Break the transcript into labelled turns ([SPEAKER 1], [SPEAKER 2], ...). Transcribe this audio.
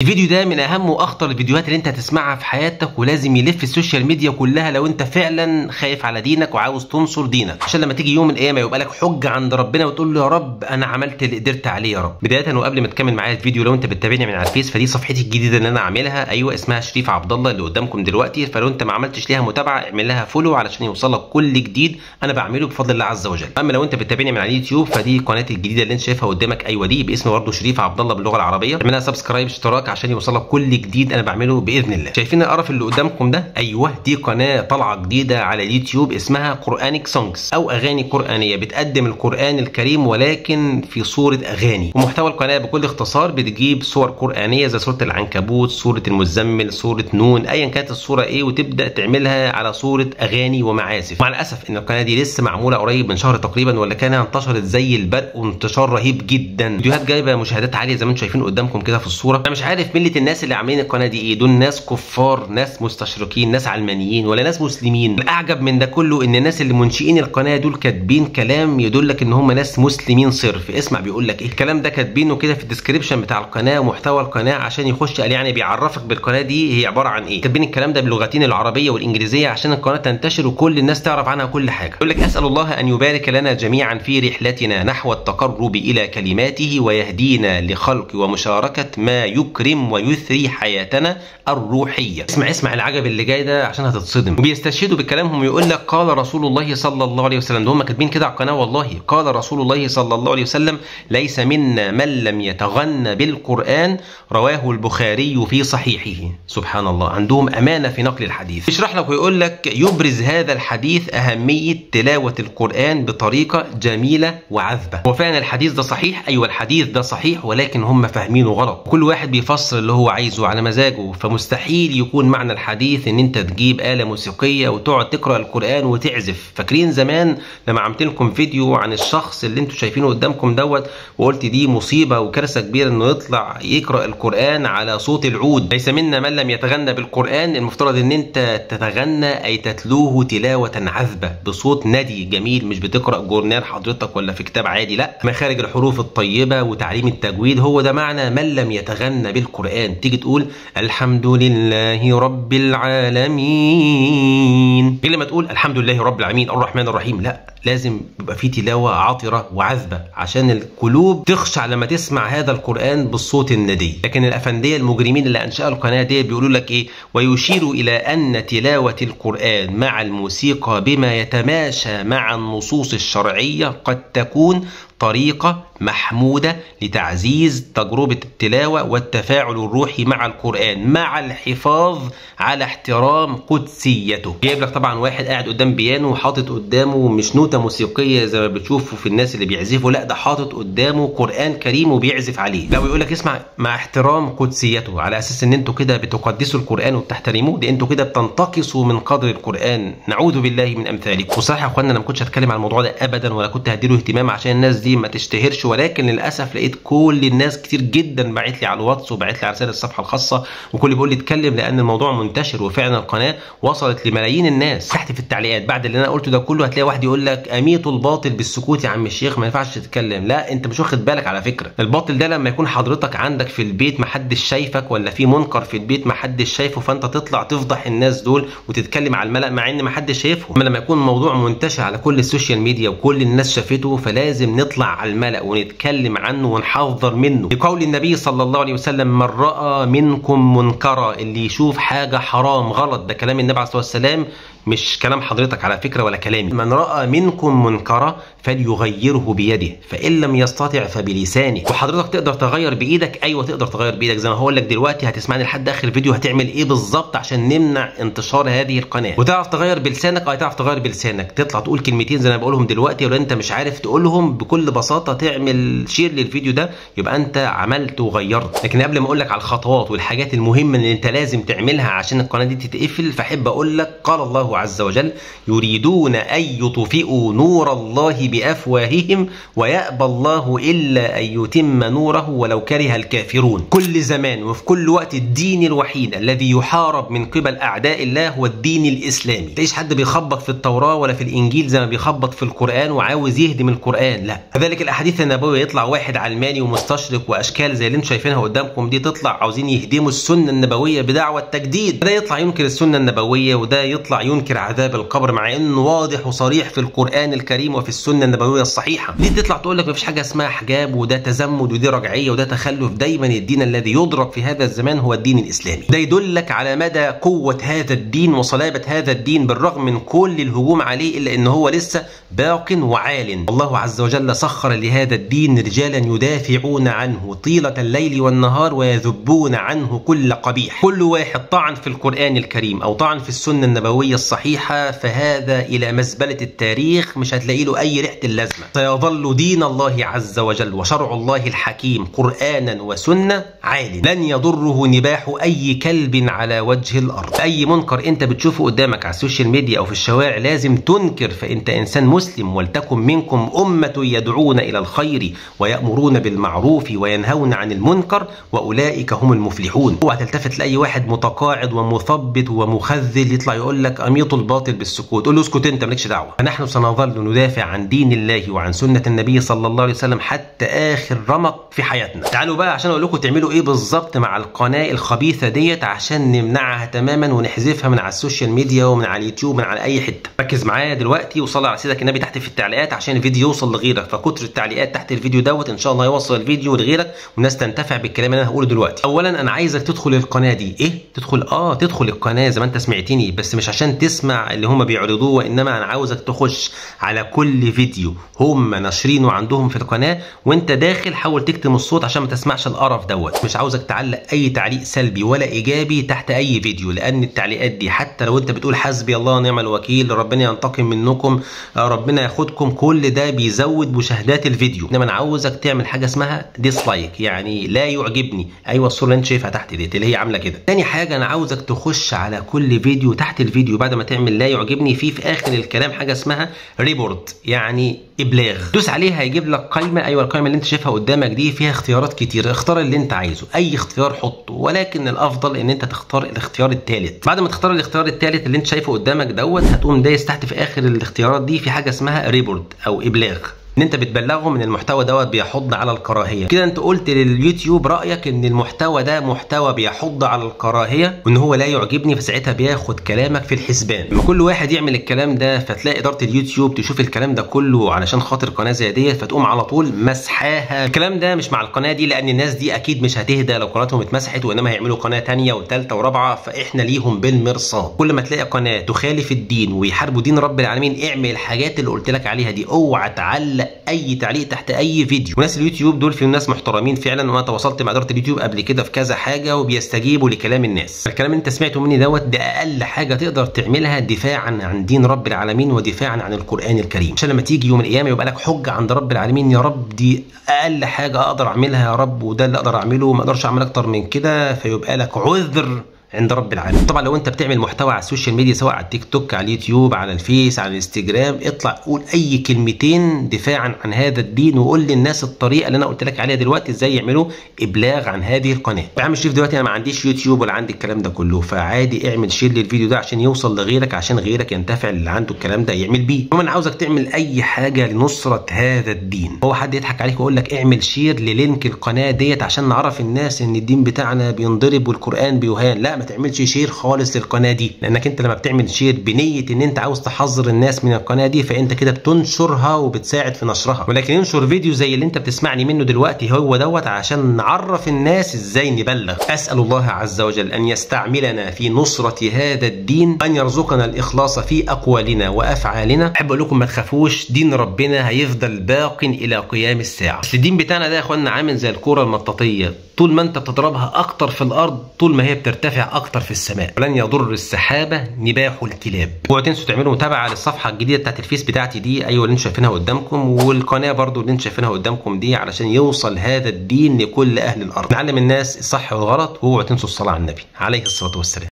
[SPEAKER 1] الفيديو ده من اهم واخطر الفيديوهات اللي انت هتسمعها في حياتك، ولازم يلف السوشيال ميديا كلها لو انت فعلا خايف على دينك وعاوز تنصر دينك، عشان لما تيجي يوم القيامه يبقى لك حجه عند ربنا وتقول له يا رب انا عملت اللي قدرت عليه يا رب. بدايه وقبل ما تكمل معايا الفيديو، لو انت بتتابعني من على الفيس فدي صفحتي الجديده اللي انا عاملها، ايوه اسمها شريف عبد الله اللي قدامكم دلوقتي. فلو انت ما عملتش ليها متابعه اعمل لها فولو علشان يوصلك كل جديد انا بعمله بفضل الله عز وجل. اما لو انت بتتابعني من على اليوتيوب فدي قناتي الجديده اللي انت شايفها قدامك، ايوه دي باسم برضه شريف عبد الله باللغه العربيه. اعملها سبسكرايب اشتراك عشان يوصلك كل جديد انا بعمله باذن الله. شايفين القرف اللي قدامكم ده؟ ايوه دي قناه طالعه جديده على اليوتيوب اسمها قرانيك سونجز او اغاني قرانيه، بتقدم القران الكريم ولكن في صوره اغاني. ومحتوى القناه بكل اختصار بتجيب صور قرانيه زي سوره العنكبوت، سوره المزمل، سوره نون، ايا كانت الصوره ايه، وتبدا تعملها على صوره اغاني ومعازف. مع الاسف ان القناه دي لسه معموله قريب من شهر تقريبا ولا كانها انتشرت زي البرق وانتشار رهيب جدا. فيديوهات جايبه مشاهدات عاليه زي ما انتم شايفين قدامكم كده في الصوره. انا مش عارف مله الناس اللي عاملين القناه دي ايه، دول ناس كفار، ناس مستشرقين، ناس علمانيين، ولا ناس مسلمين؟ الاعجب من ده كله ان الناس اللي منشئين القناه دول كاتبين كلام يدلك ان هم ناس مسلمين صرف. اسمع بيقول لك ايه الكلام ده، كاتبينه كده في الديسكريبشن بتاع القناه ومحتوى القناه عشان يخش قال يعني بيعرفك بالقناه دي هي عباره عن ايه. كاتبين الكلام ده باللغتين العربيه والانجليزيه عشان القناه تنتشر وكل الناس تعرف عنها كل حاجه. يقول لك اسال الله ان يبارك لنا جميعا في رحلتنا نحو التقرب الى كلماته ويهدينا لخلق ومشاركه ما يكرم ويثري حياتنا الروحيه. اسمع العجب اللي جاي ده عشان هتتصدم. وبيستشهدوا بكلامهم ويقول لك قال رسول الله صلى الله عليه وسلم. ده هم كاتبين كده على القناه والله. قال رسول الله صلى الله عليه وسلم ليس منا من لم يتغنى بالقران، رواه البخاري في صحيحه. سبحان الله، عندهم امانه في نقل الحديث. يشرح لك ويقول لك يبرز هذا الحديث اهميه تلاوه القران بطريقه جميله وعذبه. وفعلا الحديث ده صحيح، ايوه الحديث ده صحيح، ولكن هم فاهمينه غلط. كل واحد بيفسر اللي هو عايزه على مزاجه. فمستحيل يكون معنى الحديث ان انت تجيب آلة موسيقية وتقعد تقرأ القرآن وتعزف. فاكرين زمان لما عملت لكم فيديو عن الشخص اللي انتوا شايفينه قدامكم دوت، وقلت دي مصيبة وكارثة كبيرة انه يطلع يقرأ القرآن على صوت العود. ليس منا من لم يتغنى بالقرآن، المفترض ان انت تتغنى اي تتلوه تلاوة عذبة بصوت ندي جميل، مش بتقرأ جورنال حضرتك ولا في كتاب عادي، لا مخارج الحروف الطيبة وتعليم التجويد. هو ده معنى من لم يتغنى بالقرآن. تيجي تقول الحمد لله رب العالمين، غير لما تقول الحمد لله رب العالمين الرحمن الرحيم. لا، لازم يبقى في تلاوة عاطرة وعذبة عشان القلوب تخشع لما تسمع هذا القرآن بالصوت الندي. لكن الأفندية المجرمين اللي أنشأوا القناة دي بيقولوا لك إيه، ويشير إلى أن تلاوة القرآن مع الموسيقى بما يتماشى مع النصوص الشرعية قد تكون طريقة محمودة لتعزيز تجربة التلاوة والتفاعل الروحي مع القرآن مع الحفاظ على احترام قدسيته. جايب لك طبعا واحد قاعد قدام بيانو وحاطط قدامه مش نوتة موسيقية زي ما بتشوفوا في الناس اللي بيعزفوا، لا ده حاطط قدامه قرآن كريم وبيعزف عليه. لا ويقول لك اسمع مع احترام قدسيته، على اساس ان انتوا كده بتقدسوا القرآن وبتحترموه، ده انتوا كده بتنتقصوا من قدر القرآن. نعوذ بالله من امثالكم. وصراحة يا اخوانا انا ما كنتش هتكلم عن الموضوع ده ابدا ولا كنت هديله اهتمام عشان الناس دي ما تشتهرش، ولكن للاسف لقيت كل الناس كتير جدا باعت لي على الواتس وباعت لي على رسائل الصفحه الخاصه، وكل بيقول لي اتكلم لان الموضوع منتشر. وفعلا القناه وصلت لملايين الناس. تحت في التعليقات بعد اللي انا قلته ده كله هتلاقي واحد يقول لك اميتوا الباطل بالسكوت يا عم الشيخ، ما ينفعش تتكلم. لا انت مش واخد بالك على فكره. الباطل ده لما يكون حضرتك عندك في البيت ما حدش شايفك، ولا في منكر في البيت ما حدش شايفه، فانت تطلع تفضح الناس دول وتتكلم على الملأ مع ان ما حدش شايفهم. اما لما يكون الموضوع منتشر على كل السوشيال ميديا وكل الناس شافته، فلازم نطلع على الملأ ونتكلم عنه ونحذر منه. لقول النبي صلى الله عليه وسلم من رأى منكم منكرا، اللي يشوف حاجة حرام غلط، ده كلام النبي عليه الصلاة والسلام مش كلام حضرتك على فكرة ولا كلامي. من رأى منكم منكرا فليغيره بيده فإن لم يستطع فبلسانه. وحضرتك تقدر تغير بإيدك، أيوة تقدر تغير بإيدك زي ما هقول لك دلوقتي. هتسمعني لحد آخر الفيديو هتعمل إيه بالظبط عشان نمنع انتشار هذه القناة. وتعرف تغير بلسانك، تعرف تغير بلسانك، تطلع تقول كلمتين زي ما بقولهم دلوقتي، ولو أنت مش عارف تقولهم بكل بساطة تعمل شير للفيديو ده يبقى أنت عملت وغيرت. لكن قبل ما أقول لك على الخطوات والحاجات المهمة اللي أنت لازم تعملها عشان القناة دي تتقفل، فأحب أقول لك قال الله الله عز وجل يريدون أن يطفئوا نور الله بأفواههم ويأبى الله إلا أن يتم نوره ولو كره الكافرون. كل زمان وفي كل وقت الدين الوحيد الذي يحارب من قبل أعداء الله هو الدين الإسلامي. مفيش حد بيخبط في التوراة ولا في الإنجيل زي ما بيخبط في القرآن وعاوز يهدم القرآن، لا. كذلك الأحاديث النبوية يطلع واحد علماني ومستشرق وأشكال زي اللي انتم شايفينها قدامكم دي، تطلع عاوزين يهدموا السنة النبوية بدعوة التجديد. ده يطلع ينكر السنة النبوية وده يطلع ينكر عذاب القبر، مع انه واضح وصريح في القرآن الكريم وفي السنة النبوية الصحيحة. دي تطلع تقول لك مفيش حاجة اسمها حجاب وده تزمت ودي رجعية وده تخلف. دايما الدين الذي يضرب في هذا الزمان هو الدين الإسلامي. ده يدلك على مدى قوة هذا الدين وصلابة هذا الدين بالرغم من كل الهجوم عليه، إلا إن هو لسه باق وعال. الله عز وجل سخر لهذا الدين رجالا يدافعون عنه طيلة الليل والنهار ويذبون عنه كل قبيح. كل واحد طعن في القرآن الكريم أو طعن في السنة النبوية الصحيحة فهذا إلى مزبلة التاريخ، مش هتلاقي له أي ريحة اللازمة. سيظل دين الله عز وجل وشرع الله الحكيم قرآنا وسنة عال، لن يضره نباح أي كلب على وجه الأرض. أي منكر أنت بتشوفه قدامك على السوشيال ميديا أو في الشوارع لازم تنكر، فأنت إنسان مسلم. ولتكن منكم أمة يدعون إلى الخير ويأمرون بالمعروف وينهون عن المنكر وأولئك هم المفلحون. اوعى تلتفت لأي واحد متقاعد ومثبت ومخذل يطلع يقول لك أميط الباطل بالسكوت، قول له اسكت أنت مالكش دعوة. فنحن سنظل ندافع عن دين الله وعن سنة النبي صلى الله عليه وسلم حتى آخر رمق في حياتنا. تعالوا بقى عشان أقول لكم تعملوا إيه بالظبط مع القناة الخبيثة ديت عشان نمنعها تماما ونحذفها من على السوشيال ميديا ومن على اليوتيوب ومن على أي حتة. ركز معايا دلوقتي وصلي على سيدك النبي تحت في التعليقات عشان الفيديو يوصل لغيرك، فكتر التعليقات تحت الفيديو دوت إن شاء الله يوصل الفيديو لغيرك والناس تنتفع بالكلام اللي أنا هقوله دلوقتي. أولا أنا عايزك تدخل القناة دي. إيه؟ تدخل القناة زي ما أنت سمعتني، بس مش عشان تسمع اللي هم بيعرضوه، وإنما أنا عاوزك تخش على كل فيديو هم ناشرينه عندهم في القناة وأنت داخل حاول تكتم الصوت عشان ما تسمعش القرف دوت. مش عاوزك تعلق أي تعليق سلبي ولا إيجابي تحت أي فيديو، لأن التعليقات دي حتى لو أنت بتقول حسبي الله ونعم الوكيل ربنا ينتقم منكم ربنا ياخدكم، كل ده بيزود مشاهدات الفيديو. إنما أنا عاوزك تعمل حاجة اسمها ديسلايك، يعني لا يعجبني. أيوة الصورة اللي أنت شايفها تحت ديت اللي هي عاملة كده. تاني حاجة أنا عاوزك تخش على كل فيديو تحت الفيديو بعد ما تعمل لا يعجبني في آخر الكلام حاجة اسمها ريبورت، يعني إبلاغ. دوس عليها هيجيب لك قائمة. أيوة القائمة اللي أنت شايفها قدامك دي فيها اختيارات كتير، اختار اللي أنت عايزه، أي اختيار حطه، ولكن الأفضل إن أنت تختار الاختيار الثالث. بعد ما تختار الاختيار الثالث اللي أنت شايفه قدامك دوت هتقوم دايس تحت في آخر الاختيارات دي في حاجة اسمها ريبورت أو إبلاغ، ان انت بتبلغهم ان المحتوى دوت بيحض على الكراهيه. كده انت قلت لليوتيوب رايك ان المحتوى ده محتوى بيحض على الكراهيه وان هو لا يعجبني، فساعتها بياخد كلامك في الحسبان. لما كل واحد يعمل الكلام ده فتلاقي اداره اليوتيوب تشوف الكلام ده كله علشان خاطر قناه زي ديت فتقوم على طول مسحاها. الكلام ده مش مع القناه دي، لان الناس دي اكيد مش هتهدى لو قناتهم اتمسحت، وانما هيعملوا قناه ثانيه وثالثه ورابعه، فاحنا ليهم بالمرصاد. كل ما تلاقي قناه تخالف الدين ويحاربوا دين رب العالمين اعمل الحاجات اللي قلت لك عليها دي. اوعى تعلق اي تعليق تحت اي فيديو. وناس اليوتيوب دول فيهم ناس محترمين فعلا، وانا تواصلت مع اداره اليوتيوب قبل كده في كذا حاجه وبيستجيبوا لكلام الناس. الكلام اللي انت سمعته مني دوت ده اقل حاجه تقدر تعملها دفاعا عن دين رب العالمين ودفاعا عن القران الكريم، عشان لما تيجي يوم القيامه يبقى لك حجه عند رب العالمين. يا رب دي اقل حاجه اقدر اعملها يا رب، وده اللي اقدر اعمله، ما اقدرش اعمل اكتر من كده، فيبقى لك عذر عند رب العالمين. طبعا لو انت بتعمل محتوى على السوشيال ميديا سواء على التيك توك على اليوتيوب على الفيس على الانستجرام، اطلع قول اي كلمتين دفاعا عن هذا الدين وقول للناس الطريقه اللي انا قلت لك عليها دلوقتي ازاي يعملوا ابلاغ عن هذه القناه. اعمل شير دلوقتي، انا ما عنديش يوتيوب ولا عندي الكلام ده كله، فعادي اعمل شير للفيديو ده عشان يوصل لغيرك، عشان غيرك ينتفع اللي عنده الكلام ده يعمل بيه. المهم انا عاوزك تعمل اي حاجه لنصره هذا الدين. هو حد يضحك عليك ويقول لك اعمل شير للينك القناه ديت عشان نعرف الناس ان الدين بتاعنا بينضرب والقران بيهان؟ لا، ما تعملش شير خالص للقناه دي، لانك انت لما بتعمل شير بنيه ان انت عاوز تحذر الناس من القناه دي فانت كده بتنشرها وبتساعد في نشرها. ولكن ينشر فيديو زي اللي انت بتسمعني منه دلوقتي هو دوت عشان نعرف الناس ازاي نبلغ. اسال الله عز وجل ان يستعملنا في نصره هذا الدين، ان يرزقنا الاخلاص في اقوالنا وافعالنا. احب اقول لكم ما تخافوش، دين ربنا هيفضل باق الى قيام الساعه. بس الدين بتاعنا ده يا اخوانا عامل زي الكره المطاطيه، طول ما انت بتضربها اكتر في الارض طول ما هي بترتفع اكتر في السماء. ولن يضر السحابه نباح الكلاب. اوعوا تنسوا تعملوا متابعه للصفحه الجديده بتاعت الفيس بتاعتي دي، ايوه اللي انتم شايفينها قدامكم، والقناه برضو اللي انتم شايفينها قدامكم دي، علشان يوصل هذا الدين لكل اهل الارض. نعلم الناس الصح والغلط، واوعوا تنسوا الصلاه على النبي عليه الصلاه والسلام.